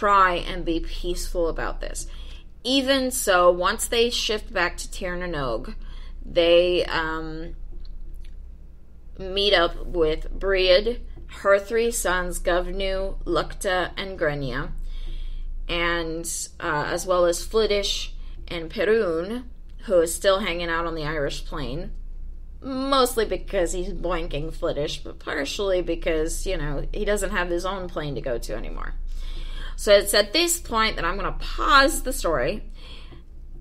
try and be peaceful about this. Even so, once they shift back to Tir na Nog, they meet up with Briad, her 3 sons, Govnu, Lukta, and Grenia, and as well as Fliddish and Perún, who is still hanging out on the Irish plain, mostly because he's blanking Fliddish, but partially because, he doesn't have his own plane to go to anymore. So it's at this point that I'm going to pause the story,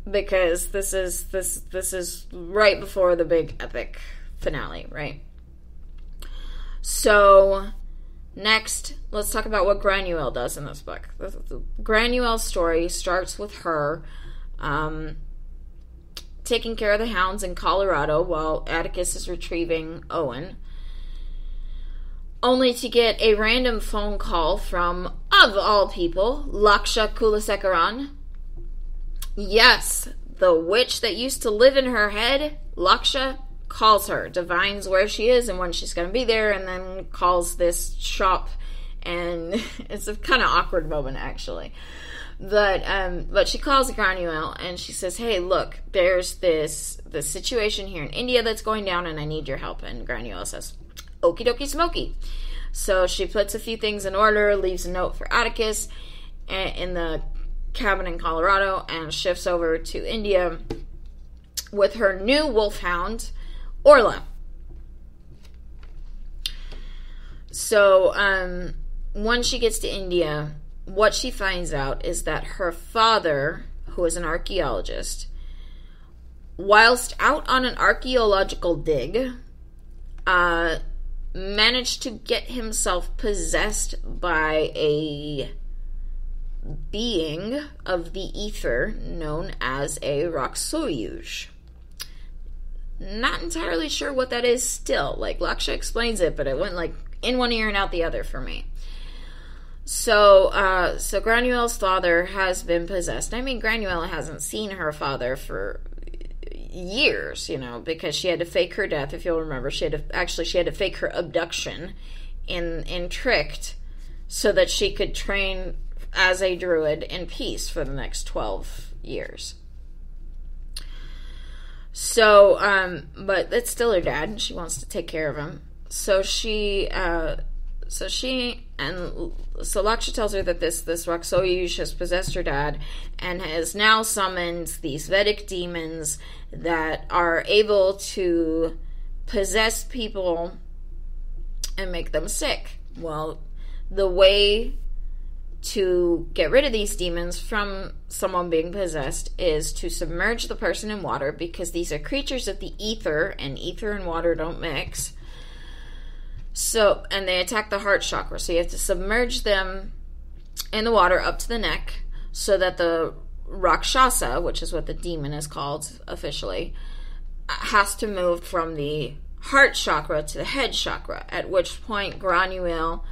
because this is right before the big epic finale, right? So next, let's talk about what Granuaile does in this book. The Granuaile's story starts with her taking care of the hounds in Colorado while Atticus is retrieving Owen, only to get a random phone call from, of all people, Laksha Kulasekaran. Yes, the witch that used to live in her head. Laksha calls her, divines where she is and when she's going to be there, and then calls this shop, and it's a kind of awkward moment, actually. But she calls Granuaile, and she says, hey, look, there's this situation here in India that's going down, and I need your help. And Granuaile says, okie dokie smoky. So she puts a few things in order, leaves a note for Atticus in the cabin in Colorado, and shifts over to India with her new wolfhound, Orla. So when she gets to India, what she finds out is that her father, who is an archaeologist, whilst out on an archaeological dig, managed to get himself possessed by a being of the ether known as a Raksoyuj. Not entirely sure what that is still. Like, Laksha explains it, but it went like in one ear and out the other for me. So Granuaile's father has been possessed. I mean, Granuaile hasn't seen her father for years, because she had to fake her death. If you'll remember, she had to fake her abduction in Tricked, so that she could train as a druid in peace for the next 12 years. So, but it's still her dad, and she wants to take care of him. So Laksha tells her that this Raksoyuj has possessed her dad and has now summoned these Vedic demons that are able to possess people and make them sick. Well, the way to get rid of these demons from someone being possessed is to submerge the person in water, because these are creatures of the ether, and ether and water don't mix. So, and they attack the heart chakra. So you have to submerge them in the water up to the neck, so that the Rakshasa, which is what the demon is called officially, has to move from the heart chakra to the head chakra, at which point Granuaile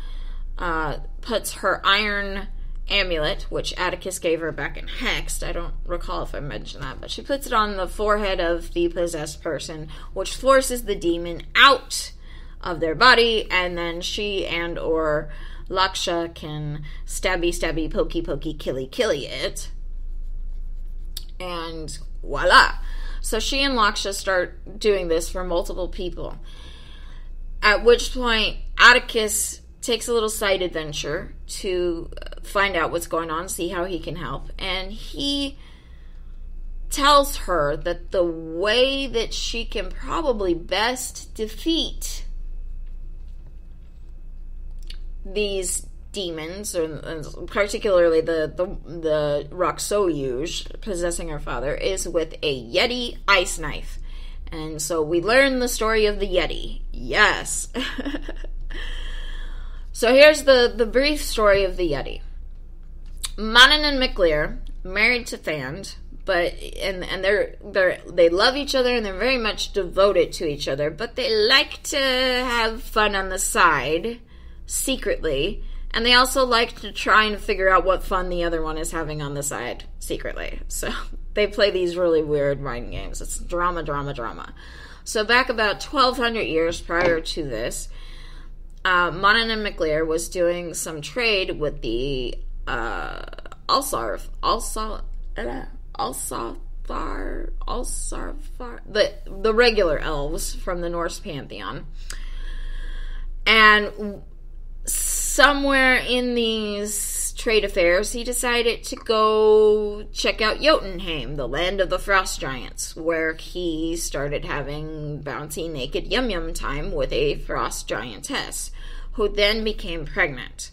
puts her iron amulet, which Atticus gave her back in Hexed. I don't recall if I mentioned that, but she puts it on the forehead of the possessed person, which forces the demon out of their body, and then she and or Laksha can stabby, pokey, killy it. And voila. So she and Laksha start doing this for multiple people. At which point, Atticus takes a little side adventure to find out what's going on, see how he can help. And he tells her that the way that she can probably best defeat these demons, or particularly the Raksoyuj possessing her father, is with a Yeti ice knife. And so we learn the story of the Yeti. Yes. So here's the brief story of the Yeti. Manon and McLear, married to Thand, but and they love each other, and they're very much devoted to each other, but they like to have fun on the side, secretly, and they also like to try and figure out what fun the other one is having on the side, secretly. So they play these really weird mind games. It's drama. So back about 1,200 years prior to this, Manon and McLear was doing some trade with the the regular elves from the Norse pantheon. And somewhere in these trade affairs, he decided to go check out Jotunheim, the land of the frost giants, where he started having bouncy, naked yum-yum time with a frost giantess, who then became pregnant.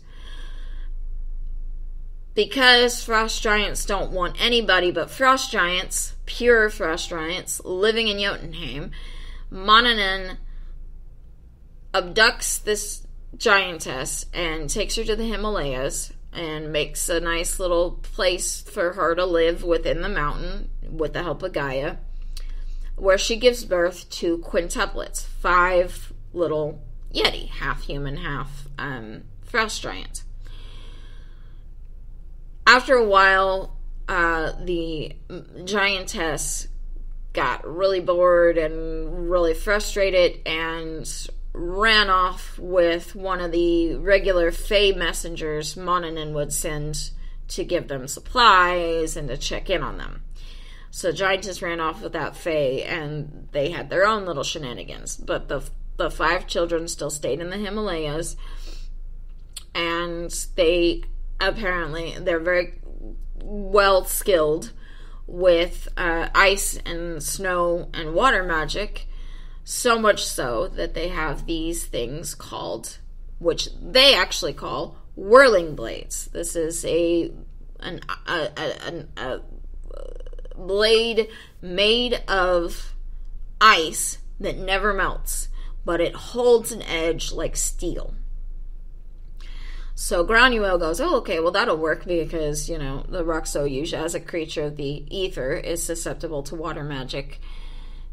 Because frost giants don't want anybody but frost giants, pure frost giants, living in Jotunheim, Mannanen abducts this giantess and takes her to the Himalayas and makes a nice little place for her to live within the mountain with the help of Gaia, where she gives birth to quintuplets, 5 little Yeti, half human, half frost giant. After a while, the giantess got really bored and really frustrated and ran off with one of the regular Fae messengers Mannanen would send to give them supplies and to check in on them. So the giantess ran off with that Fae, and they had their own little shenanigans. But the 5 children still stayed in the Himalayas, and they're very well skilled with ice and snow and water magic, so much so that they have these things called, which they actually call whirling blades. This is a blade made of ice that never melts, but it holds an edge like steel. So Granuel goes, oh, okay, well, that'll work because, the Roxoyuj, as a creature of the ether, is susceptible to water magic.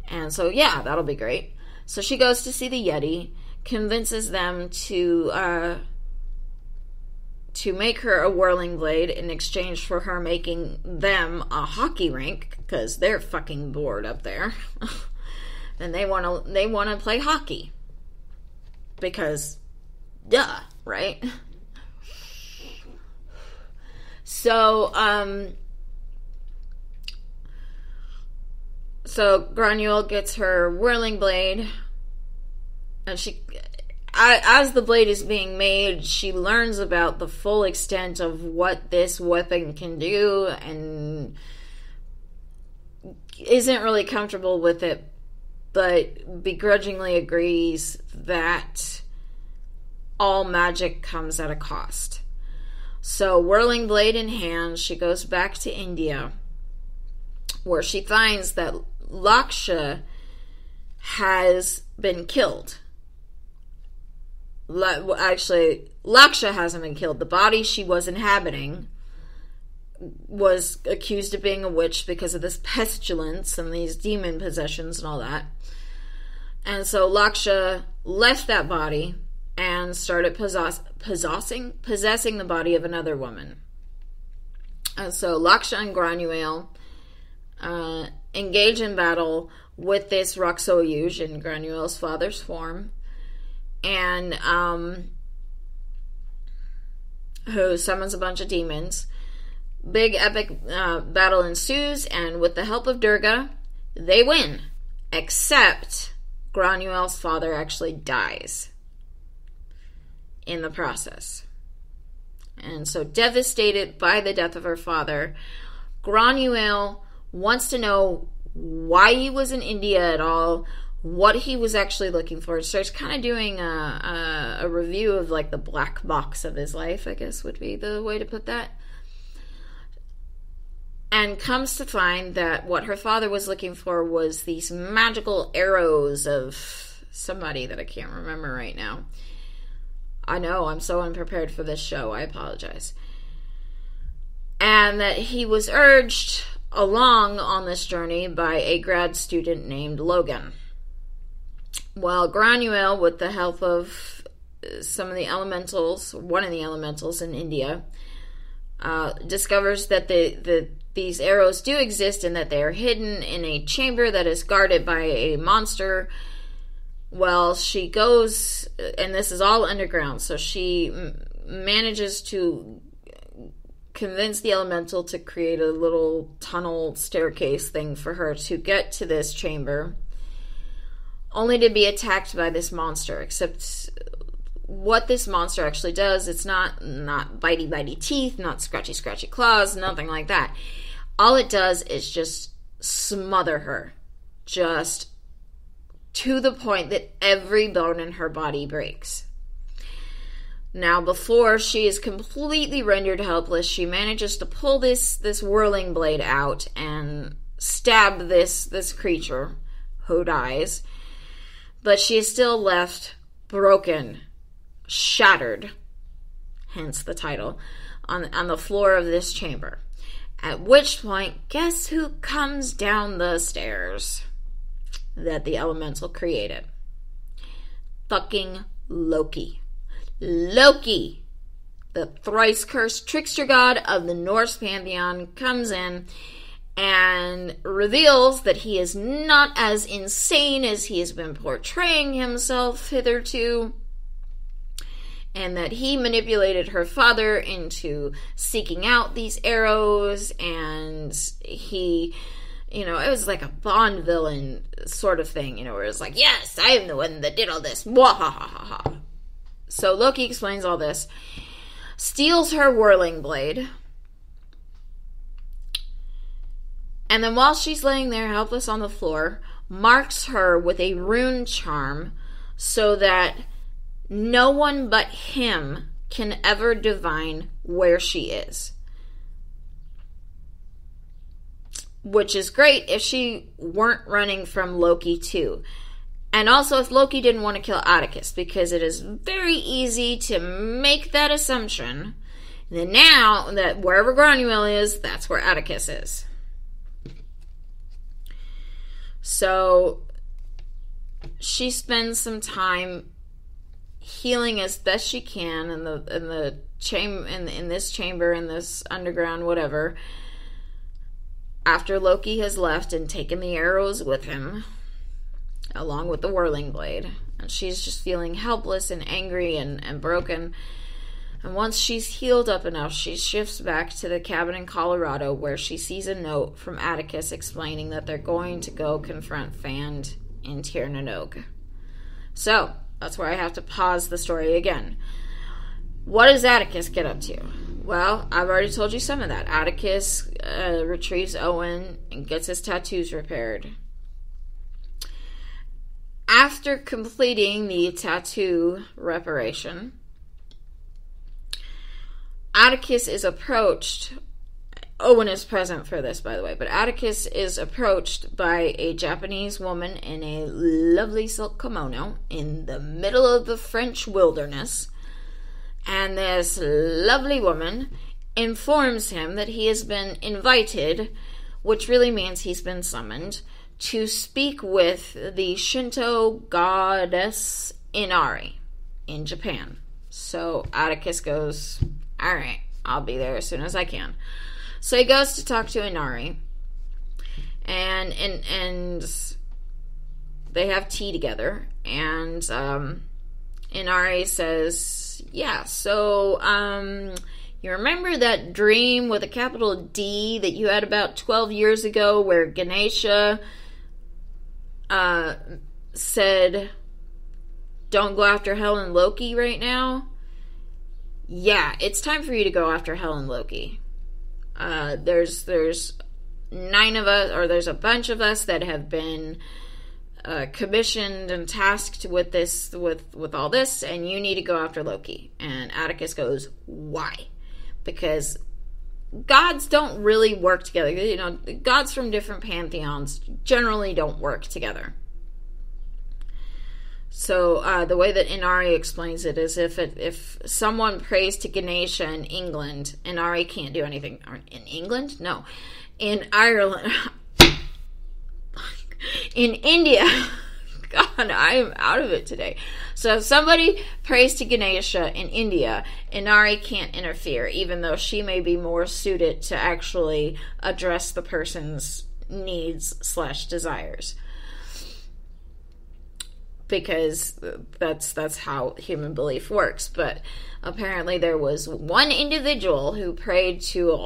And so, yeah, that'll be great. So she goes to see the Yeti, convinces them to make her a whirling blade in exchange for her making them a hockey rink, because they're fucking bored up there. And they want to play hockey. Because, duh, right? So Granuel gets her whirling blade, and as the blade is being made, she learns about the full extent of what this weapon can do, and isn't really comfortable with it, but begrudgingly agrees that all magic comes at a cost. So, whirling blade in hand, she goes back to India, where she finds that Laksha has been killed. Actually, Laksha hasn't been killed. The body she was inhabiting was accused of being a witch because of this pestilence and these demon possessions and all that. And so Laksha left that body and started possessing the body of another woman. And so Laksha and Granuel engage in battle with this Roxoyuj in Granuel's father's form, and who summons a bunch of demons. Big epic battle ensues, and with the help of Durga, they win. Except Granuel's father actually dies in the process. And so, devastated by the death of her father, Granuel wants to know why he was in India at all, what he was actually looking for, and starts kind of doing a review of like the black box of his life, I guess would be the way to put that. And comes to find that what her father was looking for was these magical arrows of somebody that I can't remember right now. I know, I'm so unprepared for this show, I apologize. And that he was urged along on this journey by a grad student named Logan. Well, Granuel, with the help of some of the elementals, one of the elementals in India, discovers that these arrows do exist and that they are hidden in a chamber that is guarded by a monster. Well, she goes, and this is all underground, so she manages to convince the elemental to create a little tunnel staircase thing for her to get to this chamber, only to be attacked by this monster. Except what this monster actually does, it's not bitey teeth, not scratchy claws, nothing like that. All it does is just smother her, just to the point that every bone in her body breaks. Now, before she is completely rendered helpless, she manages to pull this whirling blade out and stab this creature, who dies. But she is still left broken, shattered, hence the title, on the floor of this chamber. At which point, guess who comes down the stairs that the elemental created? Fucking Loki. Loki, the thrice-cursed trickster god of the Norse pantheon, comes in and reveals that he is not as insane as he has been portraying himself hitherto, and that he manipulated her father into seeking out these arrows, and he, it was like a Bond villain sort of thing, where it's like, yes, I am the one that did all this, mwahahaha. So Loki explains all this, steals her whirling blade, and then while she's laying there helpless on the floor, marks her with a rune charm so that no one but him can ever divine where she is. Which is great if she weren't running from Loki too. And also if Loki didn't want to kill Atticus, because it is very easy to make that assumption that now that wherever Granuel is, that's where Atticus is. So she spends some time healing as best she can in this chamber, in this underground, whatever, after Loki has left and taken the arrows with him, along with the whirling blade. And she's just feeling helpless and angry and broken. And once she's healed up enough, she shifts back to the cabin in Colorado, where she sees a note from Atticus explaining that they're going to go confront Fand in Tir na Nog. So that's where I have to pause the story again. What does Atticus get up to? Well, I've already told you some of that. Atticus retrieves Owen and gets his tattoos repaired. After completing the tattoo reparation, Atticus is approached. Owen is present for this, by the way, but Atticus is approached by a Japanese woman in a lovely silk kimono in the middle of the French wilderness, and this lovely woman informs him that he has been invited, which really means he's been summoned, to speak with the Shinto goddess Inari in Japan. So Atticus goes, all right, I'll be there as soon as I can. So he goes to talk to Inari, and they have tea together, and Inari says, yeah, so you remember that dream with a capital D that you had about 12 years ago where Ganesha said, don't go after Hel and Loki right now? Yeah, it's time for you to go after Hel and Loki. There's 9 of us, or there's a bunch of us that have been commissioned and tasked with this, with all this, and you need to go after Loki. And Atticus goes, why? Because gods don't really work together. Gods from different pantheons generally don't work together. So the way that Inari explains it is if someone prays to Ganesha in England, Inari can't do anything. In England? No. In Ireland. In India. God, I am out of it today. So if somebody prays to Ganesha in India, Inari can't interfere, even though she may be more suited to actually address the person's needs / desires. because that's how human belief works. But apparently there was one individual who prayed to